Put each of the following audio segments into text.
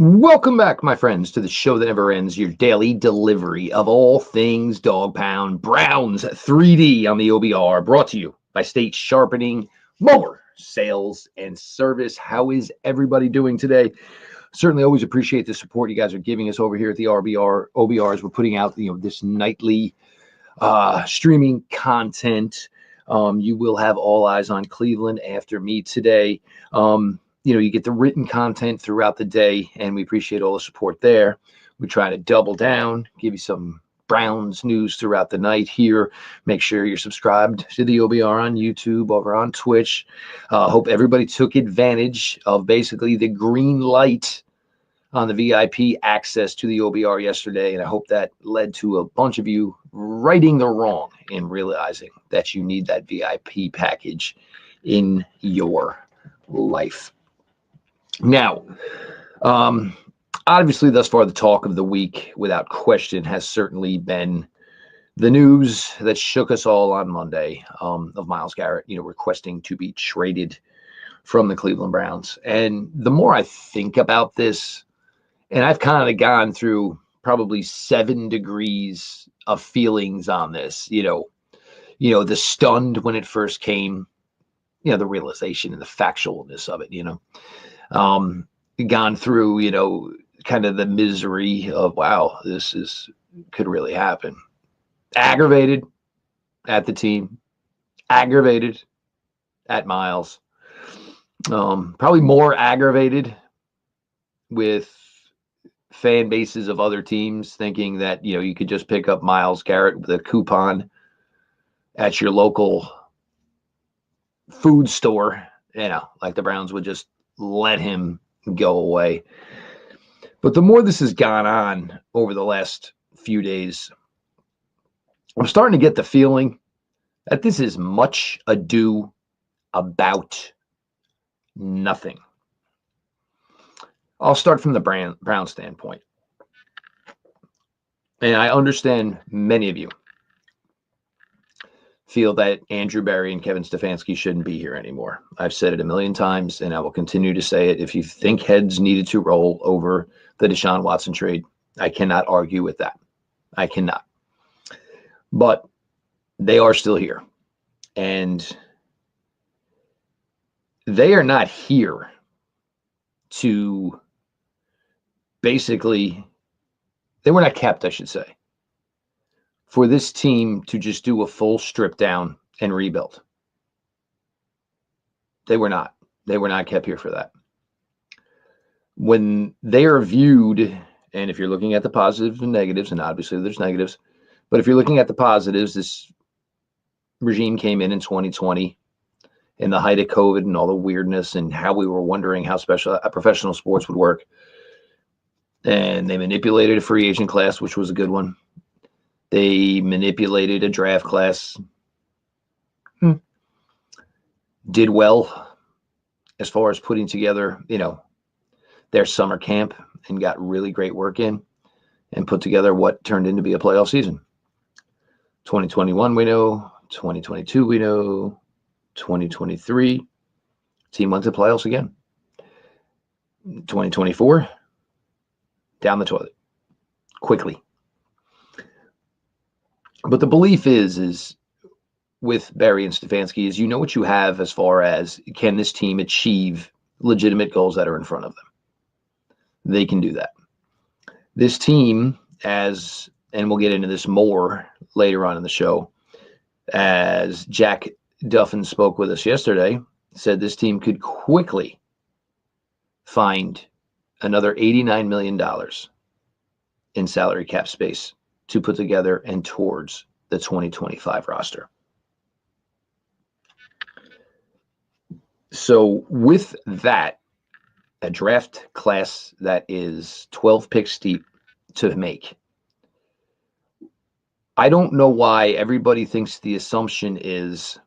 Welcome back, my friends, to the show that never ends, your daily delivery of all things Dog Pound. Browns 3D on the OBR, brought to you by State Sharpening Mower Sales and Service. How is everybody doing today? Certainly always appreciate the support you guys are giving us over here at the OBRs. We're putting out this nightly streaming content. You will have all eyes on Cleveland after me today. You get the written content throughout the day, and we appreciate all the support there. We try to double down, give you some Browns news throughout the night here. Make sure you're subscribed to the OBR on YouTube, over on Twitch. Hope everybody took advantage of basically the green light on the VIP access to the OBR yesterday, and I hope that led to a bunch of you righting the wrong and realizing that you need that VIP package in your life. Now, obviously, thus far, the talk of the week, without question, has certainly been the news that shook us all on Monday of Myles Garrett, requesting to be traded from the Cleveland Browns. And the more I think about this, and I've kind of gone through probably 7 degrees of feelings on this, the stunned when it first came, the realization and the factualness of it, gone through, kind of the misery of, wow, could really happen. Aggravated at the team, aggravated at Myles, probably more aggravated with fan bases of other teams thinking that, you could just pick up Myles Garrett with a coupon at your local food store, like the Browns would just let him go away. But the more this has gone on over the last few days, I'm starting to get the feeling that this is much ado about nothing. I'll start from the Brown standpoint. And I understand many of you feel that Andrew Berry and Kevin Stefanski shouldn't be here anymore. I've said it a million times, and I will continue to say it. If you think heads needed to roll over the Deshaun Watson trade, I cannot argue with that. I cannot. But they are still here. And they are not here to basically, they were not kept, I should say, for this team to just do a full strip down and rebuild. They were not. They were not kept here for that. When they are viewed, and if you're looking at the positives and negatives, and obviously there's negatives, but if you're looking at the positives, this regime came in 2020 in the height of COVID and all the weirdness and how we were wondering how professional sports would work. And they manipulated a free agent class, which was a good one. They manipulated a draft class. Did well as far as putting together, their summer camp and got really great work in and put together what turned into be a playoff season. 2021, we know. 2022, we know. 2023, team went to playoffs again. 2024, down the toilet quickly. But the belief is with Berry and Stefanski is what you have as far as can this team achieve legitimate goals that are in front of them. They can do that. This team, and we'll get into this more later on in the show, as Jack Duffin spoke with us yesterday, said this team could quickly find another $89 million in salary cap space to put together and towards the 2025 roster. So with that, a draft class that is 12 picks deep to make, I don't know why everybody thinks the assumption is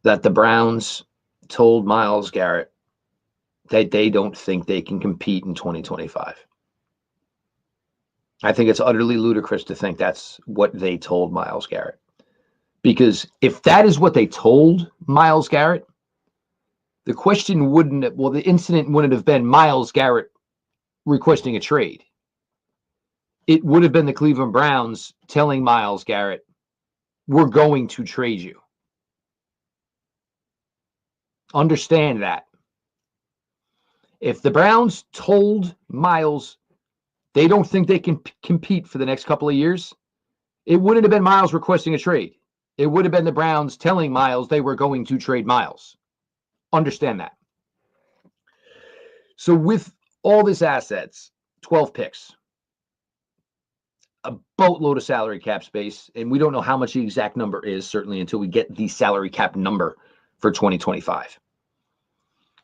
that the Browns told Myles Garrett that they don't think they can compete in 2025. I think it's utterly ludicrous to think that's what they told Myles Garrett. Because if that is what they told Myles Garrett, the question the incident wouldn't have been Myles Garrett requesting a trade. It would have been the Cleveland Browns telling Myles Garrett, we're going to trade you. Understand that. If the Browns told Myles they don't think they can compete for the next couple of years, it wouldn't have been Myles requesting a trade. It would have been the Browns telling Myles they were going to trade Myles. Understand that. So with all this assets, 12 picks, a boatload of salary cap space, and we don't know how much the exact number is, certainly until we get the salary cap number for 2025.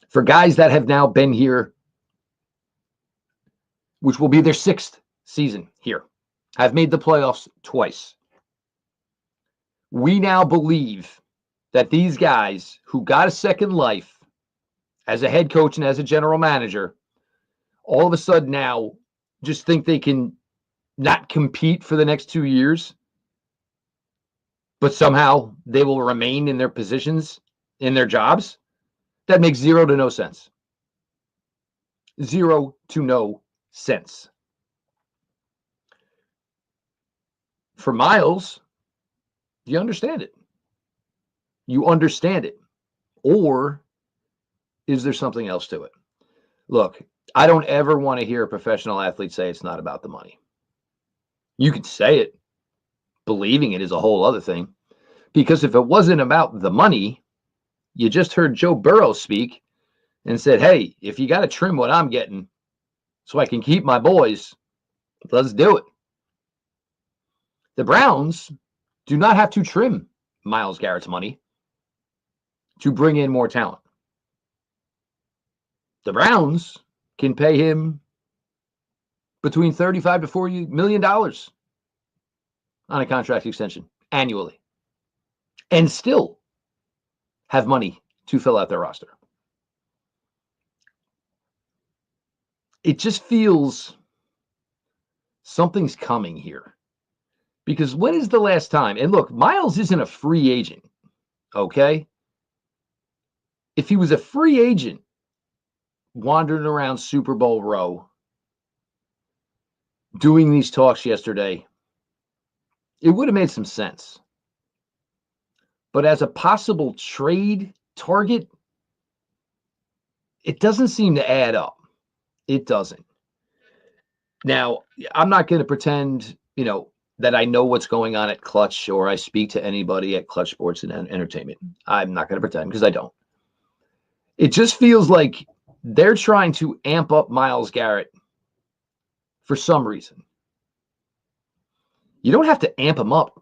For guys that have now been here, which will be their 6th season here, have made the playoffs twice. We now believe that these guys who got a second life as a head coach and as a general manager, all of a sudden now just think they can not compete for the next 2 years, but somehow they will remain in their positions, in their jobs. That makes zero to no sense. Zero to no sense. For Myles, you understand it. You understand it. Or is there something else to it? Look, I don't ever want to hear a professional athlete say it's not about the money. You could say it. Believing it is a whole other thing. Because if it wasn't about the money, you just heard Joe Burrow speak and said, hey, if you got to trim what I'm getting so I can keep my boys, let's do it. The Browns do not have to trim Myles Garrett's money to bring in more talent. The Browns can pay him between $35 to $40 million on a contract extension annually and still have money to fill out their roster. It just feels something's coming here. Because when is the last time? And look, Myles isn't a free agent, okay? If he was a free agent wandering around Super Bowl row doing these talks yesterday, it would have made some sense. But as a possible trade target, it doesn't seem to add up. It doesn't. Now, I'm not going to pretend, that I know what's going on at Clutch or I speak to anybody at Clutch Sports and Entertainment. I'm not going to pretend because I don't. It just feels like they're trying to amp up Myles Garrett for some reason. You don't have to amp him up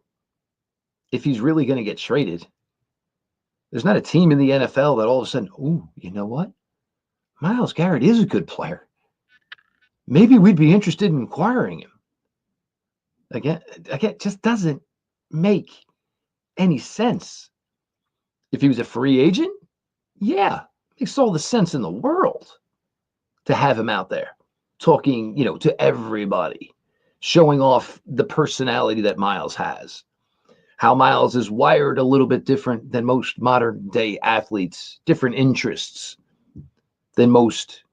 if he's really going to get traded. There's not a team in the NFL that all of a sudden, ooh, you know what? Myles Garrett is a good player. Maybe we'd be interested in acquiring him. Again, it just doesn't make any sense. If he was a free agent, yeah, makes all the sense in the world to have him out there talking, to everybody, showing off the personality that Myles has, how Myles is wired a little bit different than most modern day athletes, different interests than most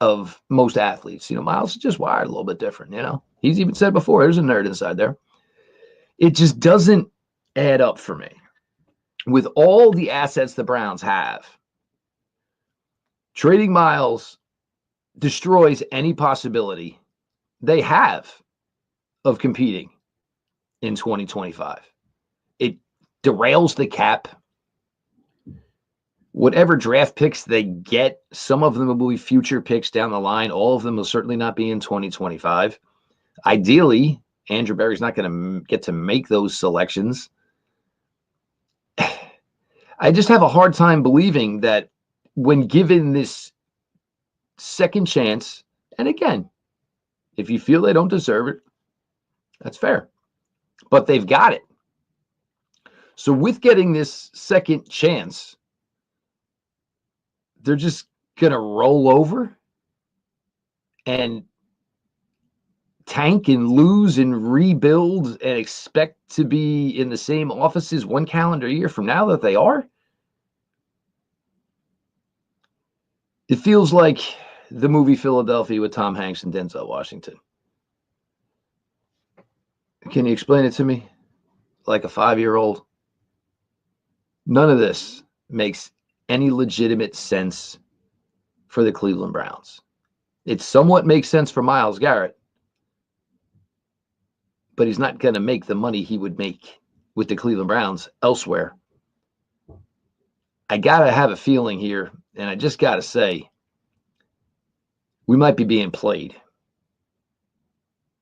athletes. Myles is just wired a little bit different, He's even said before, there's a nerd inside there. It just doesn't add up for me. With all the assets the Browns have, trading Myles destroys any possibility they have of competing in 2025. It derails the cap. Whatever draft picks they get, some of them will be future picks down the line. All of them will certainly not be in 2025. Ideally, Andrew Berry's not going to get to make those selections. I just have a hard time believing that when given this second chance, and again, if you feel they don't deserve it, that's fair. But they've got it. So with getting this second chance, they're just going to roll over and tank and lose and rebuild and expect to be in the same offices one calendar year from now that they are? It feels like the movie Philadelphia with Tom Hanks and Denzel Washington. Can you explain it to me? Like a 5-year-old? None of this makes any legitimate sense for the Cleveland Browns. It somewhat makes sense for Myles Garrett, but he's not going to make the money he would make with the Cleveland Browns elsewhere. I got to have a feeling here, and I just got to say, we might be being played.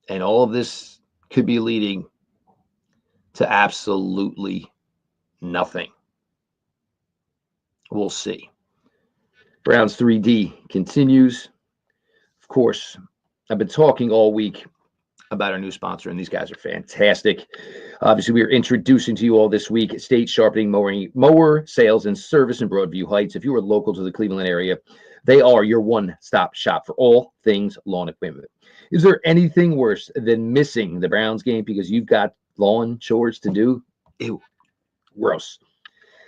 And all of this could be leading to absolutely nothing. We'll see. Browns 3D continues. Of course, I've been talking all week about our new sponsor, and these guys are fantastic. Obviously, we are introducing to you all this week State Sharpening Mower Sales and Service in Broadview Heights. If you are local to the Cleveland area, they are your one-stop shop for all things lawn equipment. Is there anything worse than missing the Browns game because you've got lawn chores to do? Ew, gross.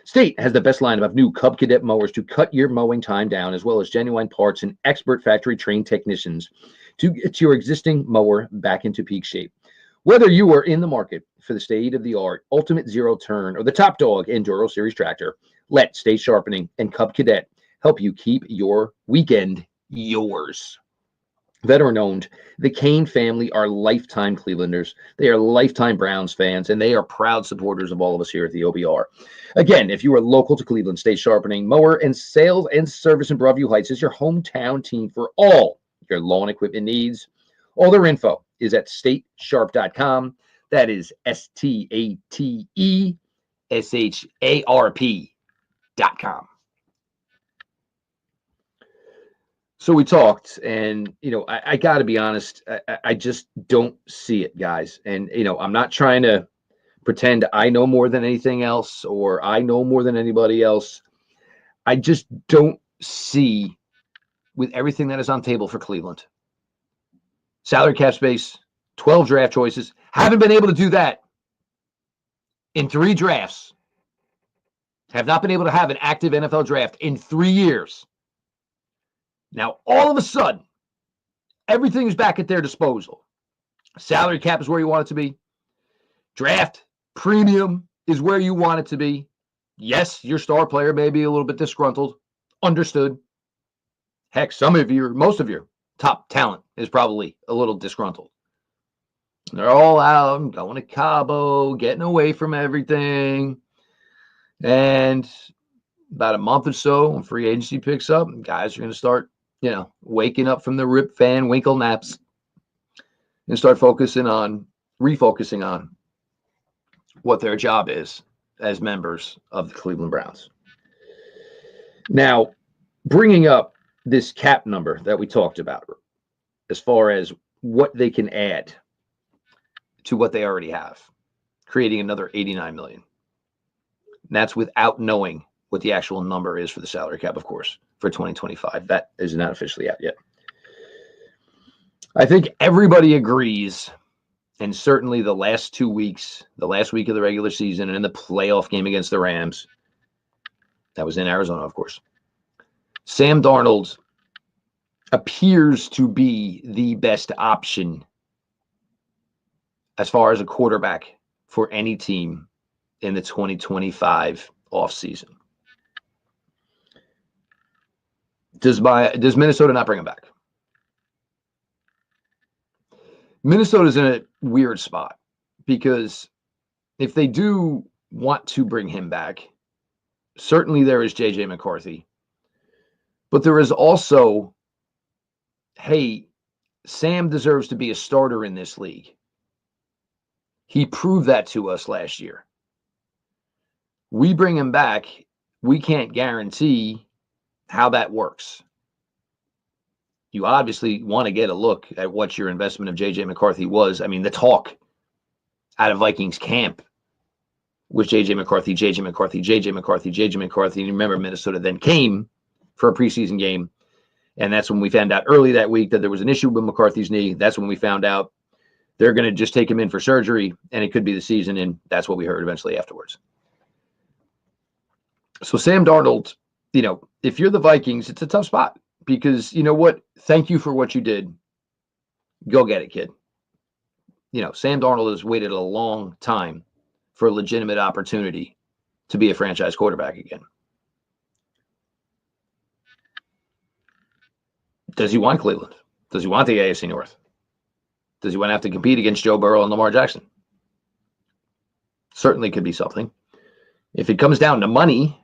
State has the best lineup of new Cub Cadet mowers to cut your mowing time down, as well as genuine parts and expert factory-trained technicians to get your existing mower back into peak shape. Whether you are in the market for the state-of-the-art Ultimate Zero Turn or the top dog Enduro Series tractor, let State Sharpening and Cub Cadet help you keep your weekend yours. Veteran-owned, the Kane family are lifetime Clevelanders. They are lifetime Browns fans, and they are proud supporters of all of us here at the OBR. Again, if you are local to Cleveland, State Sharpening Mower and Sales and Service in Broadview Heights is your hometown team for all your lawn equipment needs. All their info is at statesharp.com. That is STATESHARP.com. So we talked, and, I got to be honest, I just don't see it, guys. And, I'm not trying to pretend I know more than anything else or I know more than anybody else. I just don't see, with everything that is on table for Cleveland, salary cap space, 12 draft choices, haven't been able to do that in 3 drafts. Have not been able to have an active NFL draft in 3 years. Now, all of a sudden, everything is back at their disposal. Salary cap is where you want it to be. Draft premium is where you want it to be. Yes, your star player may be a little bit disgruntled. Understood. Heck, most of your top talent is probably a little disgruntled. They're all out, going to Cabo, getting away from everything. And about a month or so, when free agency picks up, guys are going to start waking up from the Rip Van Winkle naps and start refocusing on what their job is as members of the Cleveland Browns. Now, bringing up this cap number that we talked about, as far as what they can add to what they already have, creating another $89 million. And that's without knowing what the actual number is for the salary cap, of course, for 2025. That is not officially out yet. I think everybody agrees, and certainly the last 2 weeks, the last week of the regular season and in the playoff game against the Rams, that was in Arizona, of course, Sam Darnold appears to be the best option as far as a quarterback for any team in the 2025 offseason. Does Minnesota not bring him back? Minnesota's in a weird spot because if they do want to bring him back, certainly there is J.J. McCarthy. But there is also, hey, Sam deserves to be a starter in this league. He proved that to us last year. We bring him back, we can't guarantee how that works. You obviously want to get a look at what your investment of J.J. McCarthy was. I mean, the talk out of Vikings camp was J.J. McCarthy, J.J. McCarthy, J.J. McCarthy, J.J. McCarthy. And you remember Minnesota then came for a preseason game. And that's when we found out early that week that there was an issue with McCarthy's knee. That's when we found out they're going to just take him in for surgery and it could be the season. And that's what we heard eventually afterwards. So Sam Darnold, if you're the Vikings, it's a tough spot. because you know what? Thank you for what you did. Go get it, kid. Sam Darnold has waited a long time for a legitimate opportunity to be a franchise quarterback again. Does he want Cleveland? Does he want the AFC North? Does he want to have to compete against Joe Burrow and Lamar Jackson? Certainly could be something. If it comes down to money,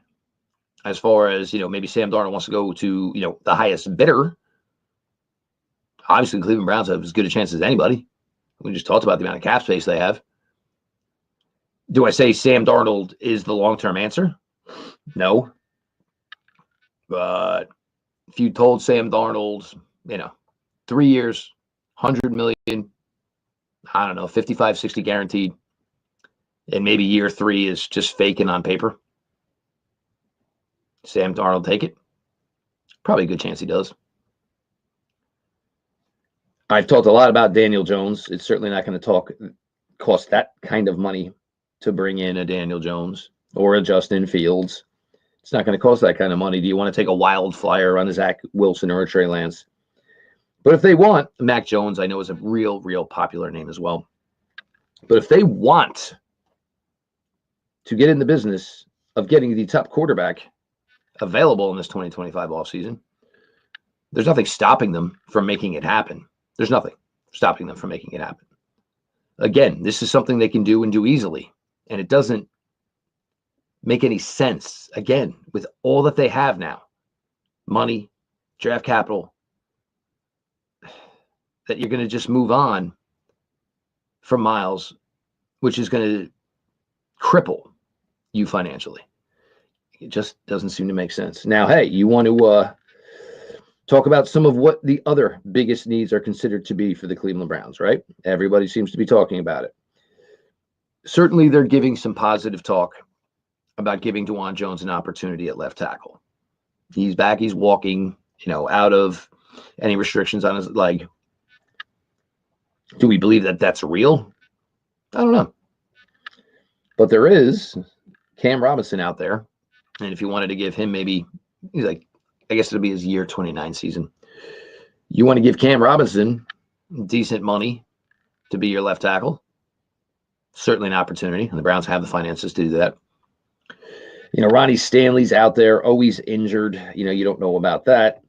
as far as, maybe Sam Darnold wants to go to, the highest bidder, obviously Cleveland Browns have as good a chance as anybody. We just talked about the amount of cap space they have. Do I say Sam Darnold is the long-term answer? No. But if you told Sam Darnold, 3 years, $100 million, I don't know, 55, 60 guaranteed, and maybe year 3 is just faking on paper, Sam Darnold take it? Probably a good chance he does. I've talked a lot about Daniel Jones. It's certainly not going to cost that kind of money to bring in a Daniel Jones or a Justin Fields. It's not going to cost that kind of money. Do you want to take a wild flyer on a Zach Wilson or a Trey Lance? But if they want, Mac Jones, I know, is a real, real popular name as well. But if they want to get in the business of getting the top quarterback available in this 2025 offseason, there's nothing stopping them from making it happen. There's nothing stopping them from making it happen. Again, this is something they can do and do easily. And it doesn't make any sense, again, with all that they have now, money, draft capital, that you're going to just move on from Myles, which is going to cripple you financially. It just doesn't seem to make sense. Now, hey, you want to talk about some of what the other biggest needs are considered to be for the Cleveland Browns, right? Everybody seems to be talking about it. Certainly, they're giving some positive talk about giving DeJuan Jones an opportunity at left tackle. He's back. He's walking, out of any restrictions on his leg. Do we believe that that's real? I don't know. But there is Cam Robinson out there. And if you wanted to give him maybe, I guess it'll be his year 29 season. You want to give Cam Robinson decent money to be your left tackle? Certainly an opportunity. And the Browns have the finances to do that. Ronnie Stanley's out there, always injured. You don't know about that.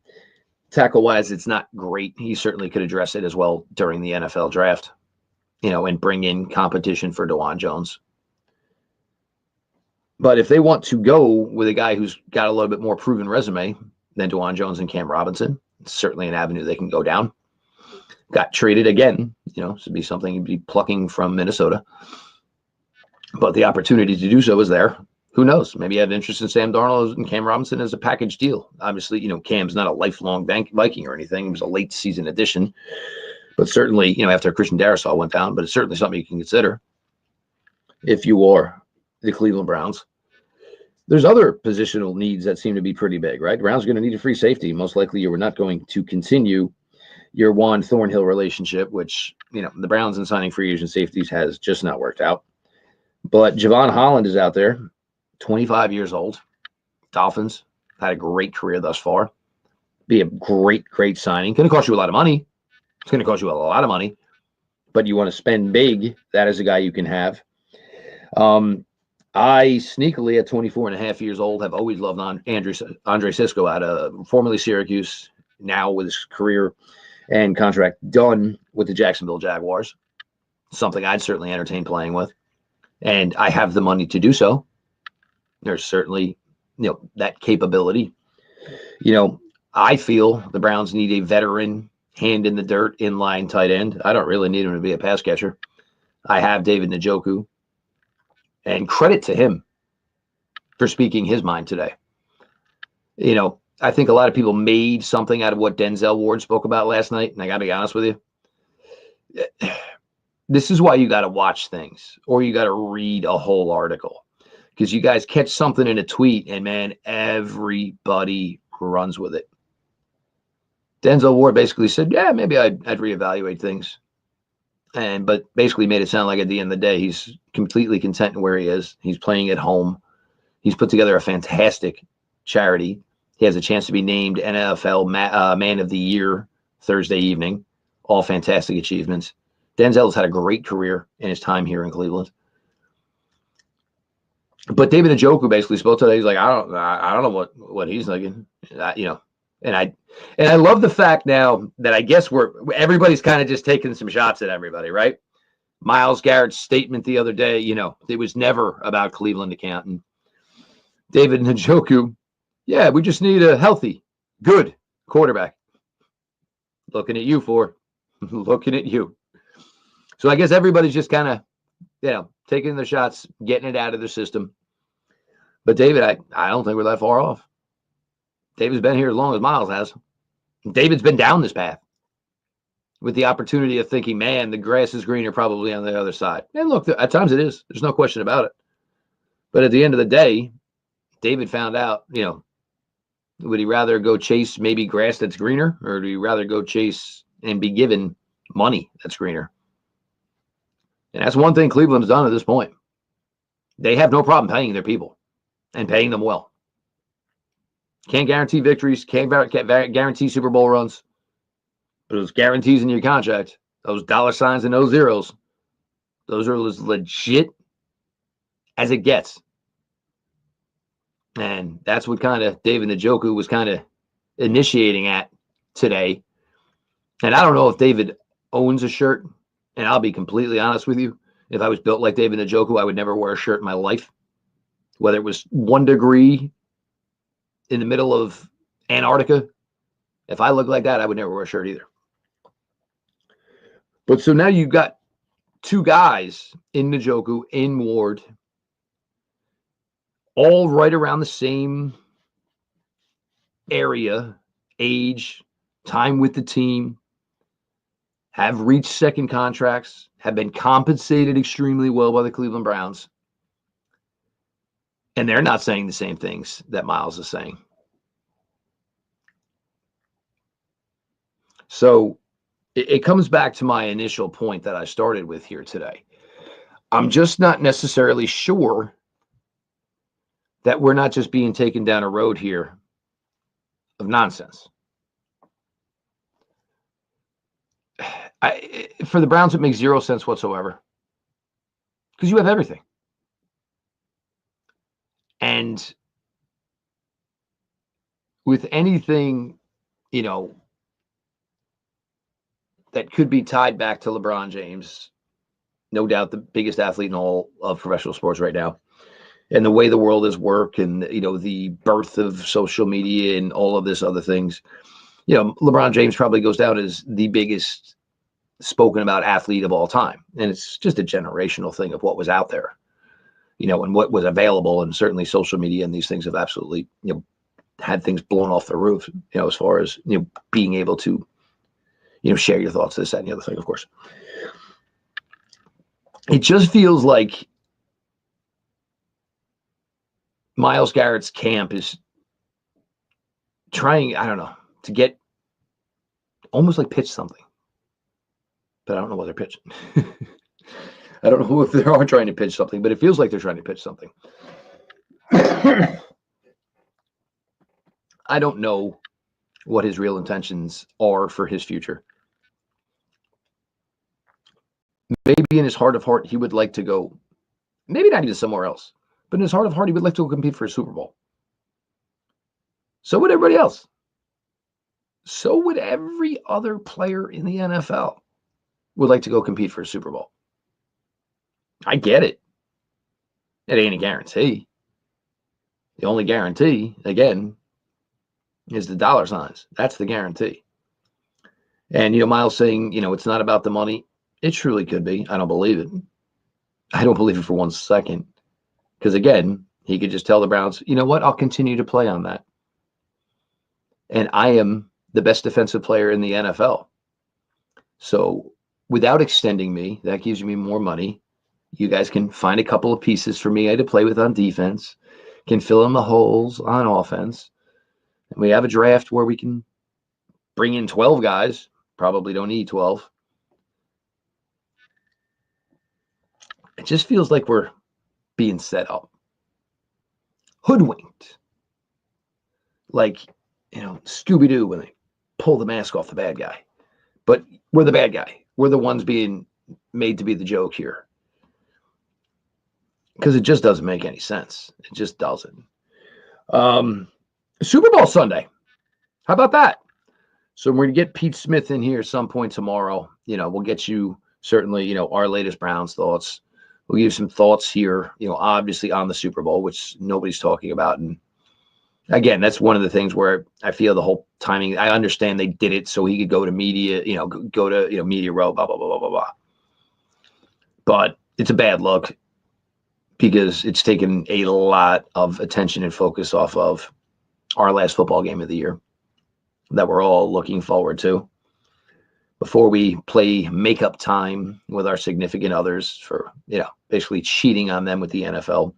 Tackle-wise, it's not great. He certainly could address it as well during the NFL draft, and bring in competition for DeJuan Jones. But if they want to go with a guy who's got a little bit more proven resume than DeJuan Jones and Cam Robinson, it's certainly an avenue they can go down. Got traded again, this would be something you'd be plucking from Minnesota. But the opportunity to do so is there. Who knows? Maybe you have interest in Sam Darnold and Cam Robinson as a package deal. Obviously, Cam's not a lifelong Viking or anything. It was a late season addition. But certainly, after Christian Darrisaw went down, but it's certainly something you can consider if you are the Cleveland Browns. There's other positional needs that seem to be pretty big, right? The Browns are going to need a free safety. Most likely, you were not going to continue your Juan Thornhill relationship, which, the Browns in signing free agent safeties has just not worked out. But Javon Holland is out there, 25 years old. Dolphins had a great career thus far. Be a great, great signing. Going to cost you a lot of money. It's going to cost you a lot of money. But you want to spend big. That is a guy you can have. I sneakily, at 24 and a half years old, have always loved Andre Sisco out of formerly Syracuse, now with his career and contract done with the Jacksonville Jaguars. Something I'd certainly entertain playing with. And I have the money to do so. There's certainly, that capability. I feel the Browns need a veteran, hand in the dirt, inline tight end. I don't really need him to be a pass catcher. I have David Njoku. And credit to him for speaking his mind today. I think a lot of people made something out of what Denzel Ward spoke about last night. And I got to be honest with you. This is why you got to watch things, or you got to read a whole article. Because you guys catch something in a tweet and, man, everybody runs with it. Denzel Ward basically said, yeah, maybe I'd reevaluate things. But basically made it sound like at the end of the day, he's completely content in where he is. He's playing at home. He's put together a fantastic charity. He has a chance to be named NFL Man of the Year Thursday evening. All fantastic achievements. Denzel has had a great career in his time here in Cleveland. But David Njoku basically spoke today. He's like, I don't know what he's thinking. And I love the fact now that I guess everybody's kind of just taking some shots at everybody, right? Myles Garrett's statement the other day, it was never about Cleveland accounting. David Njoku, yeah, we just need a healthy, good quarterback. Looking at you, looking at you. So I guess everybody's just kind of, taking the shots, getting it out of the system. But David, I don't think we're that far off. David's been here as long as Myles has. David's been down this path with the opportunity of thinking, man, the grass is greener probably on the other side. And look, at times it is. There's no question about it. But at the end of the day, David found out, would he rather go chase maybe grass that's greener, or would he rather go chase and be given money that's greener? And that's one thing Cleveland's done at this point. They have no problem paying their people and paying them well. Can't guarantee victories, can't guarantee Super Bowl runs. But those guarantees in your contract, those dollar signs and those zeros, those are as legit as it gets. And that's what kind of David Njoku was kind of initiating at today. And I don't know if David owns a shirt. And I'll be completely honest with you. If I was built like David Njoku, I would never wear a shirt in my life. Whether it was 1 degree in the middle of Antarctica, if I looked like that, I would never wear a shirt either. But so now you've got 2 guys in Njoku, in Ward, all right around the same area, age, time with the team, have reached second contracts, have been compensated extremely well by the Cleveland Browns. And they're not saying the same things that Myles is saying. So it comes back to my initial point that I started with here today. I'm just not necessarily sure that we're not just being taken down a road here of nonsense. For the Browns, it makes 0 sense whatsoever because you have everything. And with anything, that could be tied back to LeBron James, no doubt the biggest athlete in all of professional sports right now, and the way the world is work and, the birth of social media and all of this other things, LeBron James probably goes down as the biggest spoken about athlete of all time. And it's just a generational thing of what was out there, and what was available. And certainly social media and these things have absolutely, had things blown off the roof, as far as, being able to, share your thoughts, this, that, and the other thing, of course. It just feels like Myles Garrett's camp is trying, I don't know, to get almost like pitch something. But I don't know what they're pitching. I don't know if they are trying to pitch something, but it feels like they're trying to pitch something. I don't know what his real intentions are for his future. Maybe in his heart of heart, he would like to go, maybe not even somewhere else, but in his heart of heart, he would like to go compete for a Super Bowl. So would everybody else. So would every other player in the NFL would like to go compete for a Super Bowl. I get it. It ain't a guarantee. The only guarantee, again, is the dollar signs. That's the guarantee. And, Myles saying, it's not about the money. It truly could be. I don't believe it. I don't believe it for 1 second. Because, again, he could just tell the Browns, you know what? I'll continue to play on that. And I am the best defensive player in the NFL. So without extending me, that gives me more money. You guys can find a couple of pieces for me to play with on defense, can fill in the holes on offense. And we have a draft where we can bring in 12 guys. Probably don't need 12. It just feels like we're being set up. Hoodwinked. like, Scooby-Doo when they pull the mask off the bad guy. But we're the bad guy. We're the ones being made to be the joke here. Because it just doesn't make any sense. It just doesn't. Super Bowl Sunday. How about that? So we're going to get Pete Smith in here some point tomorrow. We'll get you certainly, our latest Browns thoughts. We'll give you some thoughts here, obviously on the Super Bowl, which nobody's talking about. And again, that's one of the things where I feel the whole timing, I understand they did it so he could go to media, go to, media row, blah, blah, blah, blah, blah, blah. But it's a bad look because it's taken a lot of attention and focus off of our last football game of the year that we're all looking forward to before we play makeup time with our significant others for, basically cheating on them with the NFL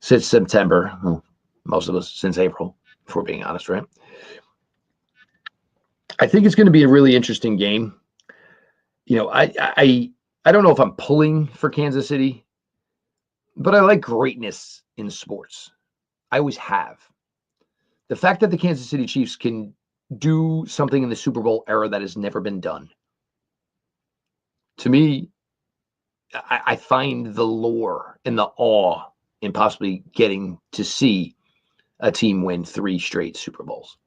since September. Well, most of us since April, if we're being honest, right? I think it's going to be a really interesting game. I don't know if I'm pulling for Kansas City, but I like greatness in sports. I always have. The fact that the Kansas City Chiefs can do something in the Super Bowl era that has never been done, to me, I find the lore and the awe in possibly getting to see a team win 3 straight Super Bowls.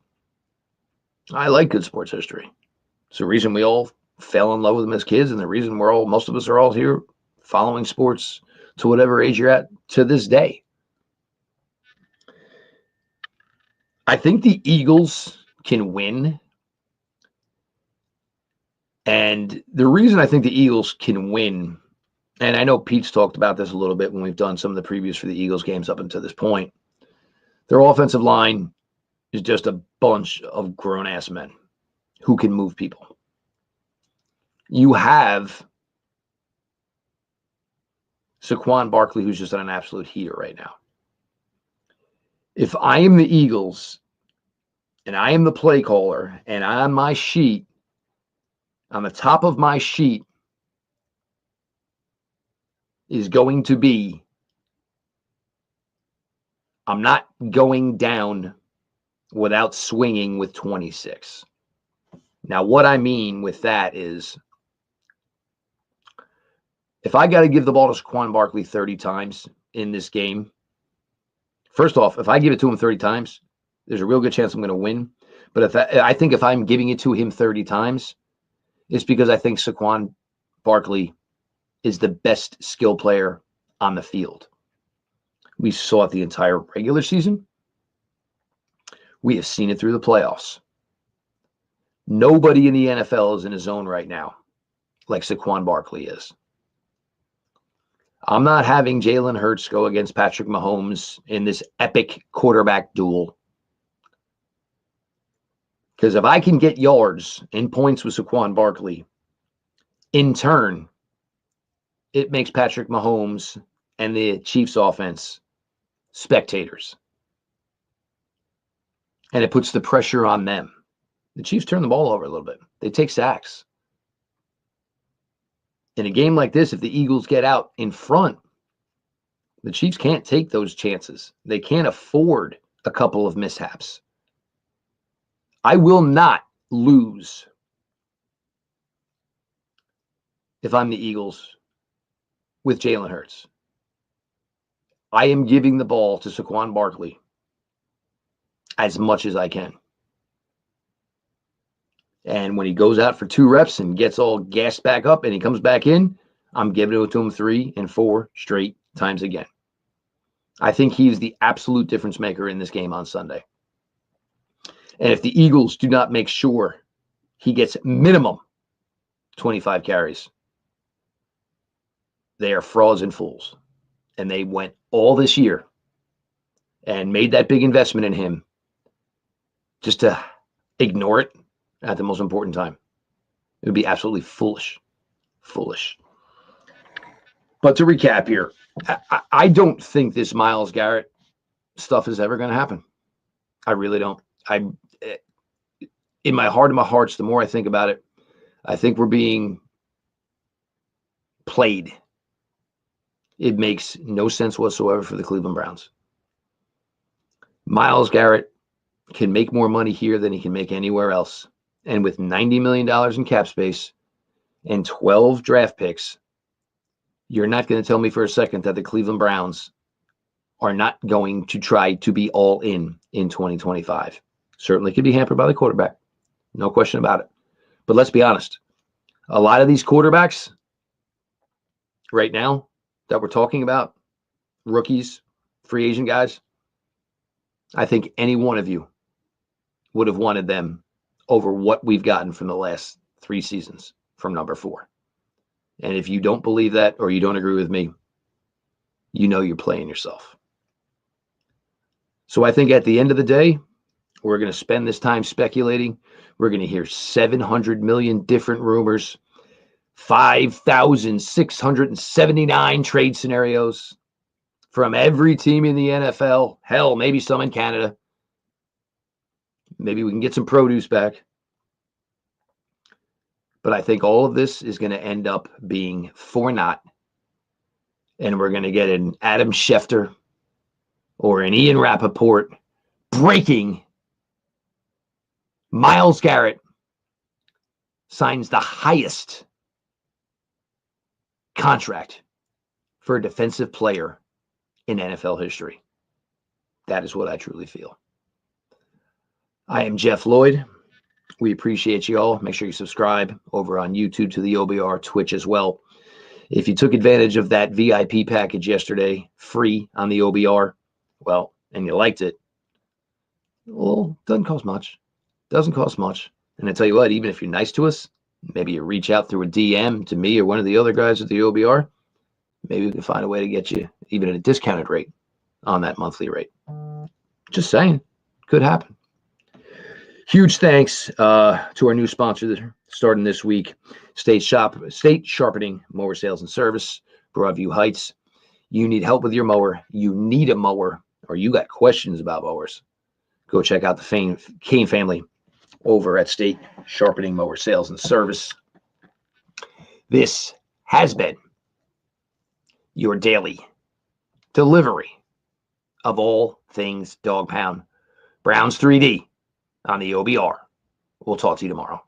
I like good sports history. It's the reason we all fell in love with them as kids, and the reason most of us are all here following sports to whatever age you're at to this day. I think the Eagles can win. And the reason I think the Eagles can win, and I know Pete's talked about this a little bit when we've done some of the previews for the Eagles games up until this point, their offensive line is just a bunch of grown-ass men who can move people. You have Saquon Barkley, who's just on an absolute heater right now. If I am the Eagles and I am the play caller and on my sheet, on the top of my sheet is going to be, I'm not going down without swinging with 26. Now, what I mean with that is, if I got to give the ball to Saquon Barkley 30 times in this game, first off, if I give it to him 30 times, there's a real good chance I'm going to win. But I think if I'm giving it to him 30 times, it's because I think Saquon Barkley is the best skill player on the field. We saw it the entire regular season. We have seen it through the playoffs. Nobody in the NFL is in a zone right now like Saquon Barkley is. I'm not having Jalen Hurts go against Patrick Mahomes in this epic quarterback duel. Because if I can get yards and points with Saquon Barkley, in turn, it makes Patrick Mahomes and the Chiefs offense spectators. And it puts the pressure on them. The Chiefs turn the ball over a little bit. They take sacks. In a game like this, if the Eagles get out in front, the Chiefs can't take those chances. They can't afford a couple of mishaps. I will not lose if I'm the Eagles with Jalen Hurts. I am giving the ball to Saquon Barkley as much as I can. And when he goes out for 2 reps and gets all gassed back up and he comes back in, I'm giving it to him 3 and 4 straight times again. I think he's the absolute difference maker in this game on Sunday. And if the Eagles do not make sure he gets minimum 25 carries, they are frauds and fools. And they went all this year and made that big investment in him just to ignore it at the most important time. It would be absolutely foolish. Foolish. But to recap here, I don't think this Myles Garrett stuff is ever going to happen. I really don't. In my heart of my hearts, the more I think about it, I think we're being played. It makes no sense whatsoever for the Cleveland Browns. Myles Garrett can make more money here than he can make anywhere else. And with $90 million in cap space and 12 draft picks, you're not going to tell me for a second that the Cleveland Browns are not going to try to be all in 2025. Certainly could be hampered by the quarterback. No question about it. But let's be honest. A lot of these quarterbacks right now that we're talking about, rookies, free agent guys, I think any one of you would have wanted them over what we've gotten from the last 3 seasons from number 4. And if you don't believe that or you don't agree with me, you know you're playing yourself. So I think at the end of the day, we're going to spend this time speculating. We're going to hear 700 million different rumors, 5,679 trade scenarios from every team in the NFL. Hell, maybe some in Canada. Maybe we can get some produce back. But I think all of this is going to end up being for naught. And we're going to get an Adam Schefter or an Ian Rappaport breaking Myles Garrett signs the highest contract for a defensive player in NFL history. That is what I truly feel. I am Jeff Lloyd. We appreciate you all. Make sure you subscribe over on YouTube to the OBR, Twitch as well. If you took advantage of that VIP package yesterday, free on the OBR, well, and you liked it, well, doesn't cost much. Doesn't cost much. And I tell you what, even if you're nice to us, maybe you reach out through a DM to me or one of the other guys at the OBR, maybe we can find a way to get you even at a discounted rate on that monthly rate. Just saying. Could happen. Huge thanks to our new sponsor starting this week, State Sharpening Mower Sales and Service, Broadview Heights. You need help with your mower, you need a mower, or you got questions about mowers, go check out the Kane family over at State Sharpening Mower Sales and Service. This has been your daily delivery of all things Dog Pound. Browns 3D on the OBR. We'll talk to you tomorrow.